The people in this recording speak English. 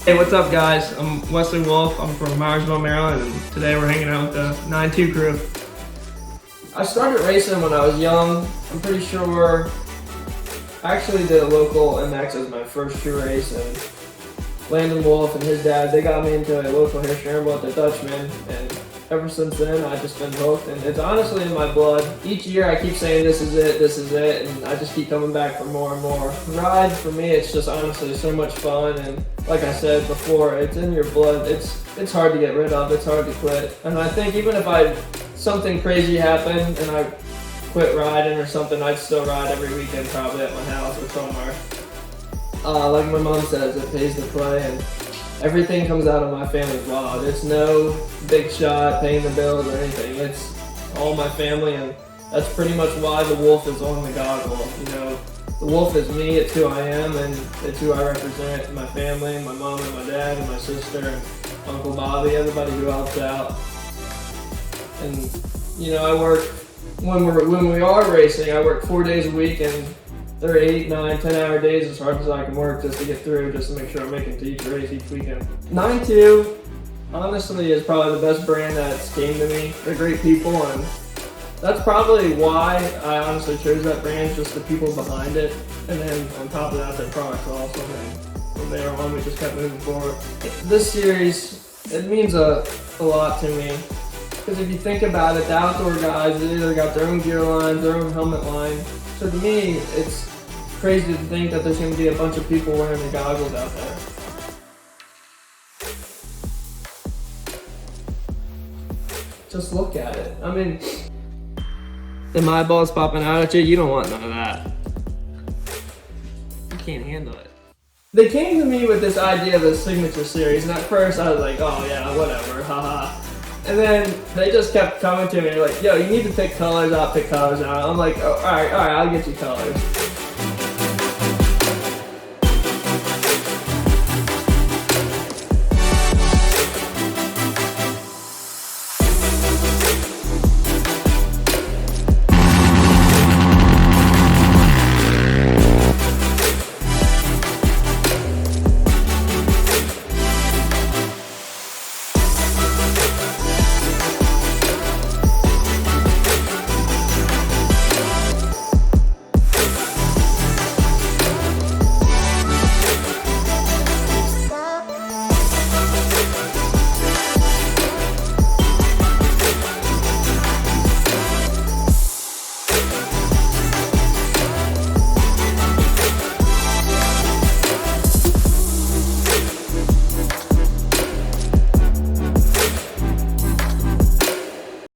Hey, what's up guys? I'm Westley Wolfe. I'm from Myersville, Maryland, and today we're hanging out with the NINE2 crew. I started racing when I was young. I'm pretty sure I actually did a local MX as my first true race, and Landon Wolfe and his dad, they got me into a local hair scramble at the Dutchman, and ever since then I've just been hooked, and it's honestly in my blood. Each year I keep saying this is it, and I just keep coming back for more and more. Ride, for me, it's just honestly so much fun, and like I said before, it's in your blood. It's hard to get rid of, it's hard to quit. And I think even if something crazy happened and I quit riding or something, I'd still ride every weekend probably at my house or somewhere. Like my mom says, it pays to play, and everything comes out of my family's wallet. It's no big shot paying the bills or anything. It's all my family, and that's pretty much why the wolf is on the goggle. You know, the wolf is me, it's who I am, and it's who I represent. My family, my mom and my dad and my sister and Uncle Bobby, everybody who helps out. And you know, I work, when we are racing, I work 4 days a week, and they're 8, 9, 10-hour days as hard as I can work just to get through, just to make sure I'm making to each race each weekend. NINE2, honestly, is probably the best brand that's came to me. They're great people, and that's probably why I honestly chose that brand, just the people behind it. And then on top of that, their products are awesome, and from there on, we just kept moving forward. This series, it means a lot to me, because if you think about it, the outdoor guys, they either got their own gear line, their own helmet line. So to me, it's crazy to think that there's going to be a bunch of people wearing the goggles out there. Just look at it. I mean, the my eyeballs popping out at you, you don't want none of that. You can't handle it. They came to me with this idea of the Signature Series, and at first I was like, oh yeah, whatever, haha. And then they just kept coming to me like, yo, you need to pick colors out, I'm like, oh, all right, I'll get you colors.